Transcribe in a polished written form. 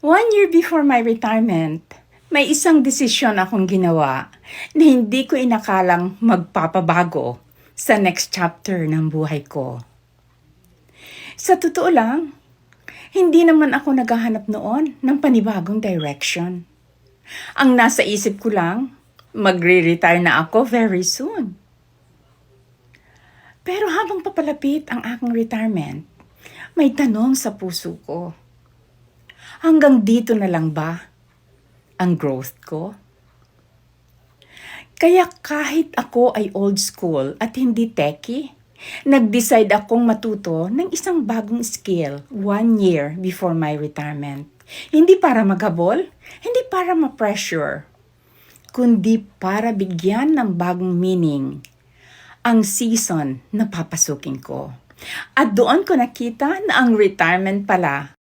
1 year before my retirement, may isang desisyon akong ginawa na hindi ko inakalang magpapabago sa next chapter ng buhay ko. Sa totoo lang, hindi naman ako naghahanap noon ng panibagong direction. Ang nasa isip ko lang, magre-retire na ako very soon. Pero habang papalapit ang aking retirement, may tanong sa puso ko. Hanggang dito na lang ba ang growth ko? Kaya kahit ako ay old school at hindi techie, nag-decide akong matuto ng isang bagong skill 1 year before my retirement. Hindi para maghabol, hindi para ma-pressure, kundi para bigyan ng bagong meaning ang season na papasukin ko. At doon ko nakita na ang retirement pala